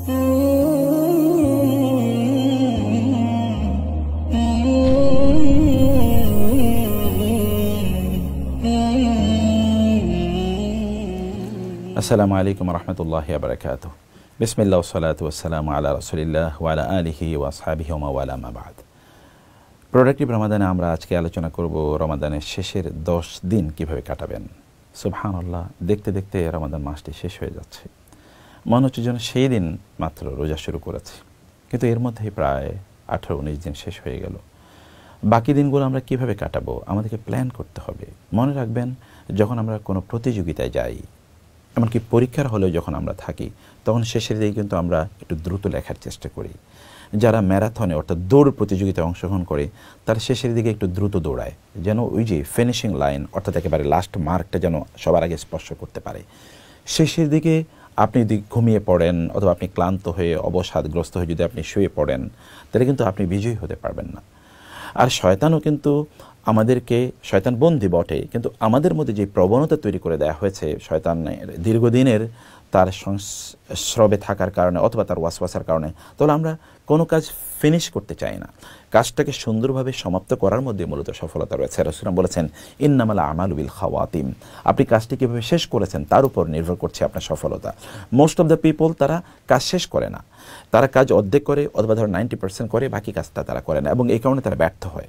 আসসালামু আলাইকুম রহমতুল্লাহি ওয়া বারাকাতুহু। বিসমিল্লাহ ওয়াসসালাতু ওয়াসসালামু আলা রাসূলিল্লাহ ওয়া আলা আলিহি ওয়া আসহাবিহি ওয়া মাওয়ালা মা বাদ। প্রোডাক্টিভ রমাদানে আমরা আজকে আলোচনা করব রমাদানের শেষের 10 দিন কিভাবে কাটাবেন। সুবহানাল্লাহ, দেখতে দেখতে রমাদান মাসটি শেষ হয়ে যাচ্ছে। মনে হচ্ছে যেন সেই দিন মাত্র রোজা শুরু করেছি, কিন্তু এর মধ্যেই প্রায় 18-19 দিন শেষ হয়ে গেল। বাকি দিনগুলো আমরা কিভাবে কাটাবো আমাদেরকে প্ল্যান করতে হবে। মনে রাখবেন, যখন আমরা কোনো প্রতিযোগিতায় যাই, এমনকি পরীক্ষার হলেও যখন আমরা থাকি, তখন শেষের দিকে কিন্তু আমরা একটু দ্রুত লেখার চেষ্টা করি। যারা ম্যারাথনে অর্থাৎ দৌড় প্রতিযোগিতায় অংশগ্রহণ করে, তারা শেষের দিকে একটু দ্রুত দৌড়ায়, যেন ওই যে ফিনিশিং লাইন অর্থাৎ একেবারে লাস্ট মার্কটা যেন সবার আগে স্পর্শ করতে পারে। শেষের দিকে আপনি যদি ঘুমিয়ে পড়েন অথবা আপনি ক্লান্ত হয়ে অবসাদগ্রস্ত হয়ে যদি আপনি শুয়ে পড়েন, তাহলে কিন্তু আপনি বিজয়ী হতে পারবেন না। আর শয়তানও কিন্তু আমাদেরকে, শয়তান বন্দী বটে, কিন্তু আমাদের মধ্যে যে প্রবণতা তৈরি করে দেওয়া হয়েছে শয়তানের দীর্ঘদিনের তার সংস্রবে থাকার কারণে অথবা তার ওয়াসওয়াসার কারণে, তাহলে আমরা কোনো কাজ ফিনিশ করতে চাই না। কাজটাকে সুন্দরভাবে সমাপ্ত করার মধ্যে মূলত সফলতা রয়েছে। রাসূলুল্লাহ বলেছেন, ইন্নামাল আমালু বিল খাওয়াতিম। আপনি কাজটি কীভাবে শেষ করেছেন তার উপর নির্ভর করছে আপনার সফলতা। মোস্ট অফ দ্য পিপল তারা কাজ শেষ করে না, তারা কাজ অর্ধেক করে অথবা ধরো 90% করে, বাকি কাজটা তারা করে না, এবং এই কারণে তারা ব্যর্থ হয়।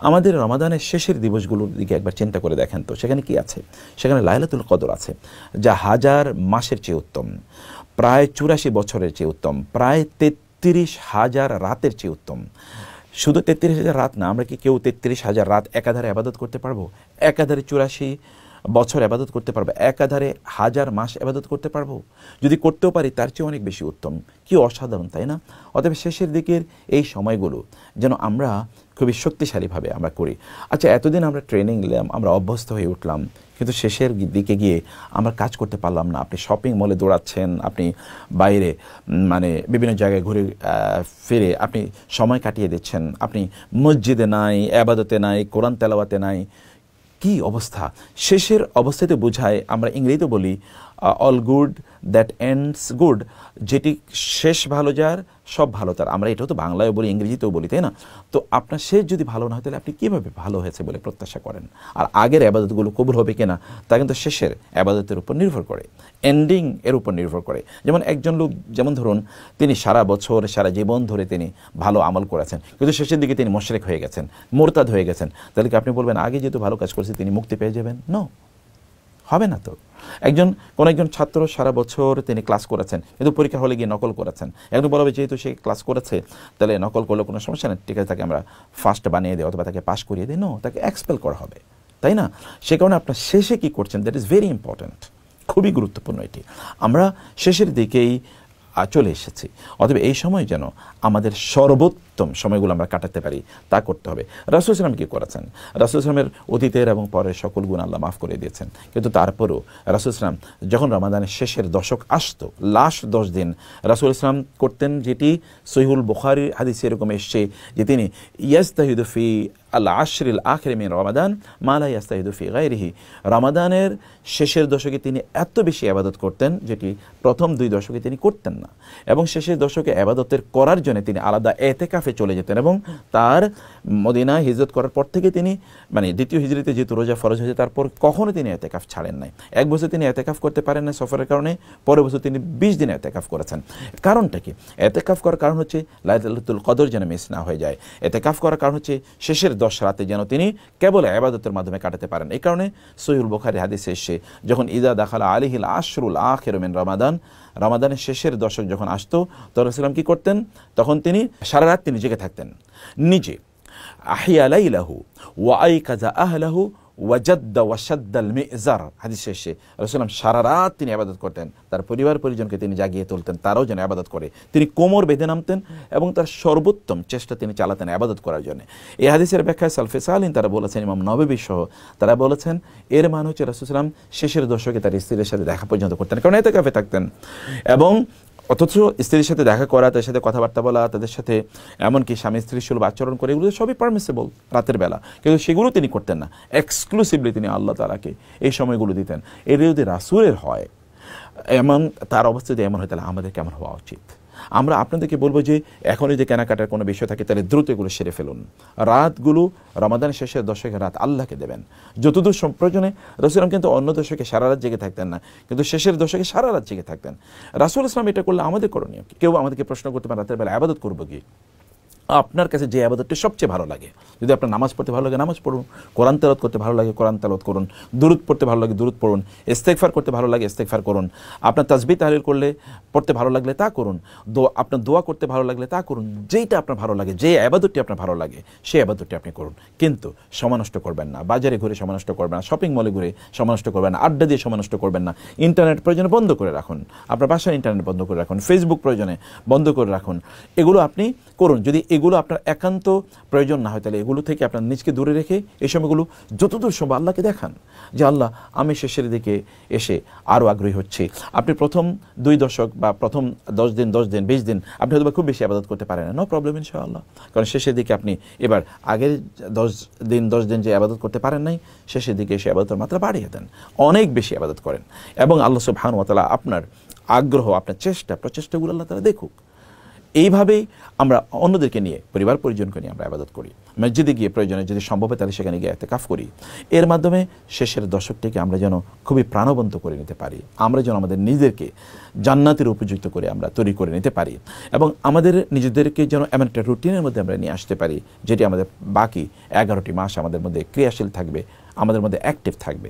আমাদের রমাদানের শেষের দিবসগুলোর দিকে একবার চিন্তা করে দেখেন তো, সেখানে কি আছে? সেখানে লাইলাতুল কদর আছে, যা 1000 মাসের চেয়ে উত্তম, প্রায় 84 বছরের চেয়ে উত্তম, প্রায় 33,000 রাতের চেয়ে উত্তম। শুধু 33,000 রাত না, আমরা কি কেউ 33,000 রাত একাধারে আবাদত করতে পারবো? একাধারে 84 বছর আবাদত করতে পারবো? একাধারে 1000 মাস আবাদত করতে পারবো? যদি করতেও পারি, তার চেয়ে অনেক বেশি উত্তম। কি অসাধারণ, তাই না? অতএব শেষের দিকের এই সময়গুলো যেন আমরা খুবই শক্তিশালীভাবে আমরা করি। আচ্ছা, এতদিন আমরা ট্রেনিং নিলাম, আমরা অভ্যস্ত হয়ে উঠলাম, কিন্তু শেষের দিকে গিয়ে আমরা কাজ করতে পারলাম না। আপনি শপিং মলে দৌড়াচ্ছেন, আপনি বাইরে বিভিন্ন জায়গায় ঘুরে ফিরে আপনি সময় কাটিয়ে দিচ্ছেন, আপনি মসজিদে নাই, আবাদতে নাই, কোরআন তেলাওয়াতে নাই। কি অবস্থা! শেষের অবস্থাতে বোঝায়, আমরা ইংরেজিতে বলি all good that ends good, যেটি শেষ ভালো যার সব ভালো তার। আমরা এটাও তো বাংলায় বলি, ইংরেজিতেও বলি, তাই না? তো আপনার শেষ যদি ভালো না হয়, তাহলে আপনি কীভাবে ভালো হয়েছে বলে প্রত্যাশা করেন? আর আগের আবাদতগুলো কবুল হবে কিনা তা কিন্তু শেষের আবাদতের উপর নির্ভর করে, এন্ডিং এর উপর নির্ভর করে। যেমন একজন লোক, যেমন ধরুন তিনি সারা বছর সারা জীবন ধরে তিনি ভালো আমল করেছেন, কিন্তু শেষের দিকে তিনি মুশরিক হয়ে গেছেন, মুরতাদ হয়ে গেছেন, তাহলে কি আপনি বলবেন আগে যেহেতু ভালো কাজ করেছে তিনি মুক্তি পেয়ে যাবেন? নো, হবে না তো। কোন একজন ছাত্র সারা বছর তিনি ক্লাস করেছেন, কিন্তু পরীক্ষা হলে গিয়ে নকল করেছেন। একদম বলা হবে যেহেতু সে ক্লাস করেছে, তাহলে নকল করলে কোনো সমস্যা নেই, ঠিক আছে, তাকে আমরা ফার্স্ট বানিয়ে দিই অথবা তাকে পাস করিয়ে দিই। নো, তাকে এক্সপেল করা হবে, তাই না? সে কারণে আপনার শেষে কি করছেন, দ্যাট ইজ ভেরি ইম্পর্ট্যান্ট, খুবই গুরুত্বপূর্ণ এটি। আমরা শেষের দিকেই চলে এসেছি, অতএব এই সময় যেন আমাদের সর্বোত্তম সময়গুলো আমরা কাটাতে পারি, তা করতে হবে। রাসূল সাল্লাল্লাহু আলাইহি ওয়াসাল্লাম কি করেছেন? রাসূল সাল্লাল্লাহু আলাইহি ওয়াসাল্লামের অতীতের এবং পরের সকল গুনাহ আল্লাহ মাফ করে দিয়েছেন, কিন্তু তারপরেও রাসূল সাল্লাল্লাহু আলাইহি ওয়াসাল্লাম যখন রমাদানের শেষের দশক আসতো, লাস্ট 10 দিন, রাসূল সাল্লাল্লাহু আলাইহি ওয়াসাল্লাম করতেন, যেটি সহিহুল বুখারী হাদিসে এরকম এসছে যে তিনি ইয়াস্তাহিদু ফি আল আশরিল আখির মিন রমাদান মা লা ইয়াস্তাহিদু ফি গায়রিহি। রমাদানের শেষের দশকে তিনি এত বেশি ইবাদত করতেন, যেটি প্রথম 2 দশকে তিনি করতেন না, এবং শেষের দশকে ইবাদতের করার জন্য তিনি আলাদা এতেকাফে চলে যেতেন। এবং তার মদিনায় হিজরত করার পর থেকে তিনি দ্বিতীয় হিজরিতে যেহেতু রোজা ফরজ হয়েছে, তারপর কখনো তিনি এতেকাফ ছাড়েন নাই। 1 বছর তিনি এতেকাফ করতে পারেন না সফরের কারণে, পরের বছর তিনি 20 দিন এতেকাফ করেছেন। কারণটা কি? এতেকাফ করার কারণ হচ্ছে লাইলাতুল কদর যেন মিস না হয়ে যায়। এতেকাফ করার কারণ হচ্ছে শেষের 10 রাতে যেন তিনি কেবল ইবাদতের মাধ্যমে কাটাতে পারেন। এই কারণে সহিহুল বুখারী হাদিসে এসে যখন ইদা দাখালা আলাইহিল আশরুল আখির মিন রমাদান, রমাদানের শেষের দশক যখন আসতো, তখন রাসূলুল্লাহ কি করতেন? তখন তিনি সারা রাত তিনি জেগে থাকতেন, নিজে আহিয়া লাইলাহু ওয়া আইকাযা আহলাহু ওয়াজাদ্দা ওয়াশাদ্দাল মিজার। হাদিস শেষে রাসূলুল্লাহ সারা রাত তিনি ইবাদত করতেন, তার পরিবার পরিজনকে তিনি জাগিয়ে তুলতেন, তারাও যেন ইবাদত করে। তিনি কোমর বেঁধে নামতেন এবং তার সর্বোত্তম চেষ্টা তিনি চালাতেন ইবাদত করার জন্য। এই হাদিসের ব্যাখ্যায় সালফে সালিহিন তারা বলেছেন, ইমাম নববী সহ তারা বলেছেন, এর মানে হচ্ছে রাসূলুল্লাহ সাল্লাল্লাহু আলাইহি ওয়াসাল্লাম শেষের দশকে তার স্ত্রীর সাথে দেখা পর্যন্ত করতেন, কারণ ইতিকাফে থাকতেন। এবং অথচ স্ত্রীর সাথে দেখা করা, তাদের সাথে কথাবার্তা বলা, তাদের সাথে এমনকি স্বামী স্ত্রীর সুলভ আচরণ করে, এগুলো সবই পারমিসেবল রাতের বেলা, কিন্তু সেগুলো তিনি করতেন না। এক্সক্লুসিভলি তিনি আল্লাহ তাআলাকে এই সময়গুলো দিতেন। এর যদি রাসূলের হয়, এমন তার অবস্থা যদি এমন হয় তাহলে আমাদের কেমন হওয়া উচিত? আমরা আপনাদেরকে বলবো যে এখনই যে কেনাকাটার কোনো বিষয় থাকে তাহলে দ্রুত এগুলো সেরে ফেলুন। রাতগুলো রমাদান শেষের দশকের রাত আল্লাহকে দেবেন যতদূর প্রয়োজনে। রাসূল কিন্তু অন্য দশকে সারা রাত জেগে থাকতেন না, কিন্তু শেষের দশকে সারা রাত জেগে থাকতেন। রাসূল ইসলাম এটা করলে আমাদের করণীয় কি? কেউ আমাদেরকে প্রশ্ন করতে পারে রাতের বেলা ইবাদত করবো কি? আপনার কাছে যে ইবাদতটি সবচেয়ে ভালো লাগে, যদি আপনার নামাজ পড়তে ভালো লাগে নামাজ পড়ুন, কোরআন তেলাওয়াত করতে ভালো লাগে কোরআন তেলাওয়াত করুন, দুরূদ পড়তে ভালো লাগে দুরূদ পড়ুন, ইস্তেগফার করতে ভালো লাগে ইস্তেগফার করুন, আপনার তাসবিহ তাহলিল করলে পড়তে ভালো লাগলে তা করুন, আপনার দোয়া করতে ভালো লাগলে তা করুন। যেইটা আপনার ভালো লাগে, যে ইবাদতটি আপনার ভালো লাগে সেই ইবাদতটি আপনি করুন। কিন্তু সময় নষ্ট করবেন না, বাজারে ঘুরে সময় নষ্ট করবেন না, শপিং মলে ঘুরে সময় নষ্ট করবেন না, আড্ডা দিয়ে সময় নষ্ট করবেন না। ইন্টারনেট প্রয়োজনে বন্ধ করে রাখুন, আপনার বাসার ইন্টারনেট বন্ধ করে রাখুন, ফেসবুক প্রয়োজনে বন্ধ করে রাখুন। এগুলো আপনি করুন। যদি এগুলো আপনার একান্ত প্রয়োজন না হয় তাহলে এগুলো থেকে আপনার নিজকে দূরে রেখে এই সময়গুলো যতদূর সম্ভব আল্লাহকে দেখান যে আল্লাহ আমি শেষের দিকে এসে আরও আগ্রহী হচ্ছি। আপনি প্রথম 2 দশক বা প্রথম 10 দিন 10 দিন 20 দিন আপনি হয়তো খুব বেশি ইবাদত করতে পারেন না, নো প্রবলেম ইনশাআল্লাহ। কারণ শেষের দিকে আপনি এবার আগের 10 দিন যে ইবাদত করতে পারেন নাই, শেষের দিকে এসে ইবাদতের মাত্রা বাড়িয়ে দেন, অনেক বেশি ইবাদত করেন, এবং আল্লাহ সুবহানাহু ওয়া তাআলা আপনার আগ্রহ, আপনার প্রচেষ্টাগুলো আল্লাহ তাআলা দেখুক। এইভাবেই আমরা অন্যদেরকে নিয়ে, পরিবার পরিজনকে নিয়ে আমরা ইবাদত করি। মসজিদে গিয়ে প্রয়োজনে যদি সম্ভব হয় তাহলে সেখানে গিয়ে ইতিকাফ করি। এর মাধ্যমে শেষের দশকটিকে আমরা যেন খুবই প্রাণবন্ত করে নিতে পারি, আমরা যেন আমাদের নিজেদেরকে জান্নাতের উপযুক্ত করে আমরা তৈরি করে নিতে পারি, এবং আমাদের নিজেদেরকে যেন এমন একটা রুটিনের মধ্যে আমরা নিয়ে আসতে পারি যেটি আমাদের বাকি 11টি মাস আমাদের মধ্যে ক্রিয়াশীল থাকবে, আমাদের মধ্যে অ্যাক্টিভ থাকবে।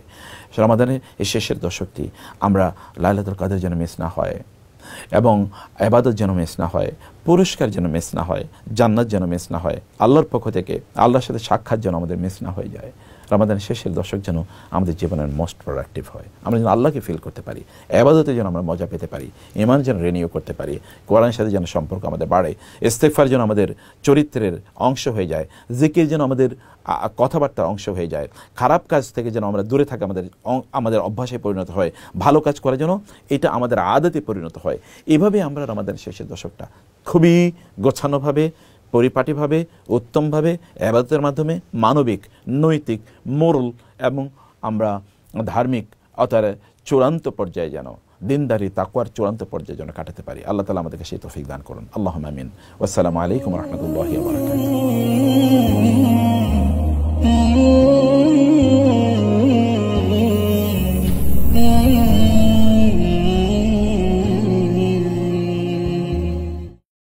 রমাদানের এই শেষের দশকটি আমরা লাইলাতুল কদর যেন মিস না হয়, এবং ইবাদত যেন মিস না হয়, পুরস্কার যেন মিস না হয়, জান্নাত যেন মিস না হয়, আল্লাহর পক্ষ থেকে আল্লাহর সাথে সাক্ষাৎ যেন আমাদের মিস না হয়ে যায়। রমাদানের শেষের দশক যেন আমাদের জীবনের মোস্ট প্রোডাক্টিভ হয়, আমরা যেন আল্লাহকে ফিল করতে পারি, ইবাদতে যেন আমরা মজা পেতে পারি, ঈমান যেন রিনিউ করতে পারি, কোরআনের সাথে যেন সম্পর্ক আমাদের বাড়ে, ইস্তেগফার যেন আমাদের চরিত্রের অংশ হয়ে যায়, জিকির যেন আমাদের কথাবার্তার অংশ হয়ে যায়, খারাপ কাজ থেকে যেন আমরা দূরে থাকা আমাদের অভ্যাসে পরিণত হয়, ভালো কাজ করা যেন এটা আমাদের আদতে পরিণত হয়। এভাবে আমরা রমাদানের শেষের দশকটা খুবই গোছানোভাবে, পরিপাটিভাবে, উত্তমভাবে ইবাদতের মাধ্যমে মানবিক, নৈতিক, মোরাল এবং আমরা ধার্মিক অর্থাৎ চূড়ান্ত পর্যায়ে যেন দিনদারি তাকওয়ার চূড়ান্ত পর্যায়ে যেন কাটাতে পারি। আল্লাহ তাআলা আমাদেরকে সেই তৌফিক দান করুন। আল্লাহুম্মা আমিন। ওয়াসসালামু আলাইকুম ওয়া রাহমাতুল্লাহি ওয়া বারাকাতুহু।